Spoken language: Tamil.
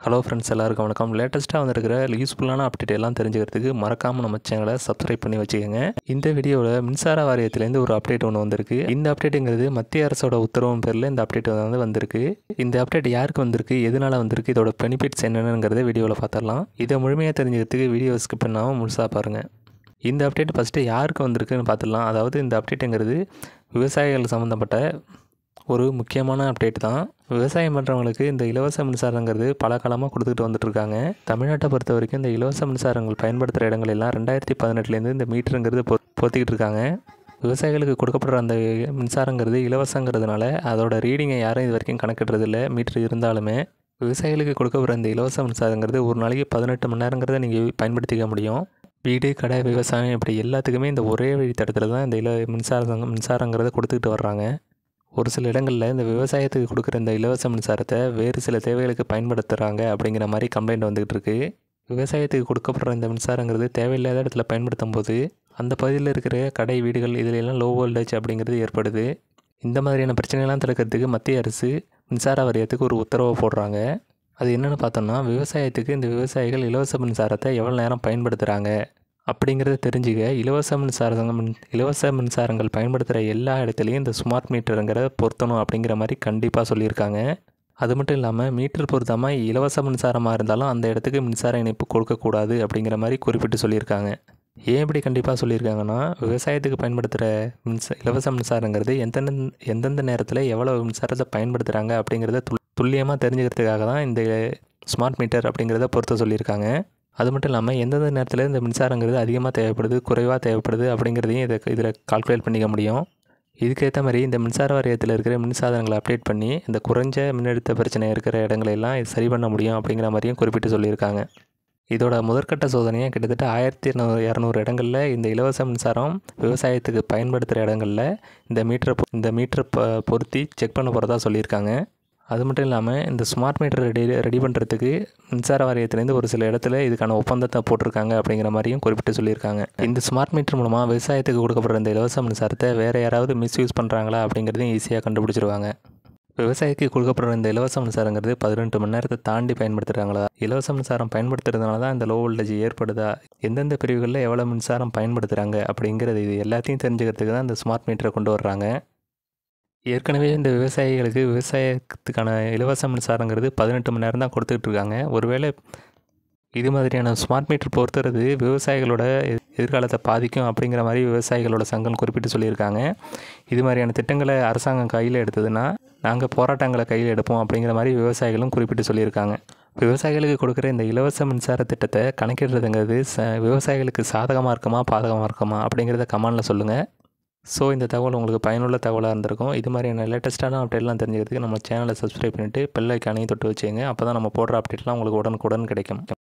ஹலோ ஃப்ரெண்ட்ஸ், எல்லாருக்கும் வணக்கம். லேட்டஸ்ட்டாக வந்திருக்கிற யூஸ்ஃபுல்லான அப்டேட் எல்லாம் தெரிஞ்சுக்கிறதுக்கு மறக்காமல் நம்ம சேனலை சப்ஸ்கிரைப் பண்ணி வச்சுக்கோங்க. இந்த வீடியோவில் மின்சார வாரியத்திலேருந்து ஒரு அப்டேட் ஒன்று வந்திருக்கு. இந்த அப்டேட்டுங்கிறது மத்திய அரசோட உத்தரவின் பேரில் இந்த அப்டேட் வந்திருக்கு. இந்த அப்டேட் யாருக்கு வந்திருக்கு, எதனால் வந்திருக்கு, இதோட பெனிஃபிட்ஸ் என்னென்னங்கிறத வீடியோவில் பார்த்துடலாம். இதை முழுமையாக தெரிஞ்சுக்கிறதுக்கு வீடியோ ஸ்கிப் பண்ணாமல் முழுசாக பாருங்கள். இந்த அப்டேட் ஃபஸ்ட்டு யாருக்கு வந்திருக்குன்னு பார்த்துடலாம். அதாவது இந்த அப்டேட்டுங்கிறது விவசாயிகள் சம்மந்தப்பட்ட ஒரு முக்கியமான அப்டேட் தான். விவசாயம் பண்ணுறவங்களுக்கு இந்த இலவச மின்சாரங்கிறது பல காலமாக கொடுத்துக்கிட்டு வந்துட்டுருக்காங்க. தமிழ்நாட்டை பொறுத்த வரைக்கும் இந்த இலவச மின்சாரங்கள் பயன்படுத்துகிற இடங்கள் எல்லாம் 2018 இந்த மீட்டருங்கிறது பொறுத்திக்கிட்டு இருக்காங்க. விவசாயிகளுக்கு கொடுக்கப்படுற அந்த மின்சாரங்கிறது இலவசங்கிறதுனால அதோட ரீடிங்கை யாரும் இது வரைக்கும் கணக்கிடுறதில்ல. மீட்ரு இருந்தாலுமே விவசாயிகளுக்கு கொடுக்கப்படுற இந்த இலவச மின்சாரங்கிறது ஒரு நாளைக்கு 18 மணி நேரங்கிறத நீங்கள் பயன்படுத்திக்க முடியும். வீடு, கடை, விவசாயம் இப்படி எல்லாத்துக்குமே இந்த ஒரே வழித்தடத்தில் தான் இந்த மின்சாரங்கிறத கொடுத்துக்கிட்டு வர்றாங்க. ஒரு சில இடங்களில் இந்த விவசாயத்துக்கு கொடுக்குற இந்த இலவச மின்சாரத்தை வேறு சில தேவைகளுக்கு பயன்படுத்துகிறாங்க அப்படிங்கிற மாதிரி கம்ப்ளைண்ட் வந்துக்கிட்டு இருக்குது. விவசாயத்துக்கு கொடுக்கப்படுற இந்த மின்சாரங்கிறது தேவையில்லாத இடத்துல பயன்படுத்தும் போது அந்த பகுதியில் இருக்கிற கடை, வீடுகள் இதிலெல்லாம் லோ வோல்டேஜ் அப்படிங்கிறது ஏற்படுது. இந்த மாதிரியான பிரச்சனைலாம் தடுக்கிறதுக்கு மத்திய அரசு மின்சார வாரியத்துக்கு ஒரு உத்தரவை போடுறாங்க. அது என்னென்னு பார்த்தோம்னா, விவசாயத்துக்கு இந்த விவசாயிகள் இலவச மின்சாரத்தை எவ்வளோ நேரம் பயன்படுத்துகிறாங்க அப்படிங்கிறத தெரிஞ்சுக்க இலவச மின்சாரங்கள் பயன்படுத்துகிற எல்லா இடத்துலையும் இந்த ஸ்மார்ட் மீட்டருங்கிறத பொருத்தணும் அப்படிங்கிற மாதிரி கண்டிப்பாக சொல்லியிருக்காங்க. அது மட்டும் இல்லாமல் மீட்டர் பொருத்தாமல் இலவச மின்சாரமாக இருந்தாலும் அந்த இடத்துக்கு மின்சார இணைப்பு கொடுக்கக்கூடாது அப்படிங்கிற மாதிரி குறிப்பிட்டு சொல்லியிருக்காங்க. ஏன் இப்படி கண்டிப்பாக சொல்லியிருக்காங்கன்னா, விவசாயத்துக்கு பயன்படுத்துகிற இலவச மின்சாரங்கிறது எந்தெந்த நேரத்தில் எவ்வளோ மின்சாரத்தை பயன்படுத்துகிறாங்க அப்படிங்கிறத துல்லியமாக தெரிஞ்சுக்கிறதுக்காக தான் இந்த ஸ்மார்ட் மீட்டர் அப்படிங்கிறத பொறுத்த சொல்லியிருக்காங்க. அது மட்டும் இல்லாமல் எந்தெந்த நேரத்தில் இந்த மின்சாரங்கிறது அதிகமாக தேவைப்படுது, குறைவாக தேவைப்படுது அப்படிங்கிறதையும் இதில் கால்குலேட் பண்ணிக்க முடியும். இதுக்கேற்ற மாதிரி இந்த மின்சார வாரியத்தில் இருக்கிற மின்சாதனங்களை அப்டேட் பண்ணி இந்த குறைஞ்ச மின்னழுத்த பிரச்சனை இருக்கிற இடங்களெல்லாம் இது சரி பண்ண முடியும் அப்படிங்கிற மாதிரியும் குறிப்பிட்டு சொல்லியிருக்காங்க. இதோட முதற்கட்ட சோதனையாக கிட்டத்தட்ட 1200 இடங்களில் இந்த இலவச மின்சாரம் விவசாயத்துக்கு பயன்படுத்துகிற இடங்களில் இந்த மீட்டரை பொருத்தி செக் பண்ண போகிறதா சொல்லியிருக்காங்க. அது மட்டும் இல்லாமல் இந்த ஸ்மார்ட் மீட்டர் ரெடி பண்ணுறதுக்கு மின்சார வாரியத்துலேருந்து ஒரு சில இடத்துல இதுக்கான ஒப்பந்தத்தை போட்டிருக்காங்க அப்படிங்கிற மாதிரியும் குறிப்பிட்டு சொல்லியிருக்காங்க. இந்த ஸ்மார்ட் மீட்டர் மூலமாக விவசாயத்துக்கு கொடுக்கப்படுற இந்த இலவச மின்சாரத்தை வேறு யாராவது மிஸ்யூஸ் பண்ணுறாங்களா அப்படிங்கிறதையும் ஈஸியாக கண்டுபிடிச்சிருவாங்க. விவசாயிக்கு கொடுக்கப்படுற இந்த இலவச மின்சாரங்கிறது 18 மணி நேரத்தை தாண்டி பயன்படுத்துகிறாங்களா, இலவச மின்சாரம் பயன்படுத்துறதுனால தான் இந்த லோ வோல்டேஜ் ஏற்படுதா, எந்தெந்த பிரிவுகளில் எவ்வளோ மின்சாரம் பயன்படுத்துகிறாங்க அப்படிங்கிறது இது எல்லாத்தையும் தெரிஞ்சுக்கிறதுக்கு தான் இந்த ஸ்மார்ட் மீட்டரை கொண்டு வர்றாங்க. ஏற்கனவே இந்த விவசாயத்துக்கான இலவச மின்சாரங்கிறது 18 மணி நேரம் தான் கொடுத்துக்கிட்டு இருக்காங்க. ஒருவேளை இது மாதிரியான ஸ்மார்ட் மீட்டர் பொறுத்துறது விவசாயிகளோட எதிர்காலத்தை பாதிக்கும் அப்படிங்கிற மாதிரி விவசாயிகளோட சங்கம் குறிப்பிட்டு சொல்லியிருக்காங்க. இது மாதிரியான திட்டங்களை அரசாங்கம் கையில் எடுத்ததுன்னா நாங்கள் போராட்டங்களை கையில் எடுப்போம் அப்படிங்கிற மாதிரி விவசாயிகளும் குறிப்பிட்டு சொல்லியிருக்காங்க. விவசாயிகளுக்கு கொடுக்குற இந்த இலவச மின்சார திட்டத்தை கணக்கிடுறதுங்கிறது விவசாயிகளுக்கு சாதகமாக இருக்குமா, பாதகமாக இருக்குமா அப்படிங்கிறத கமெண்டில் சொல்லுங்கள். ஸோ இந்த தகவல் உங்களுக்கு பயனுள்ள தகவலாக இருந்திருக்கும். இது மாதிரியான லேட்டஸ்ட்டான அப்டேட்லாம் தெரிஞ்சுக்கிறதுக்கு நம்ம சேனலை சப்ஸ்கிரைப் பண்ணிவிட்டு பெல் ஐக்கானையும் தொட்டு வச்சுங்க. அப்போ தான் நம்ம போடுற அப்டேட்லாம் உங்களுக்கு உடனுக்குடன் கிடைக்கும்.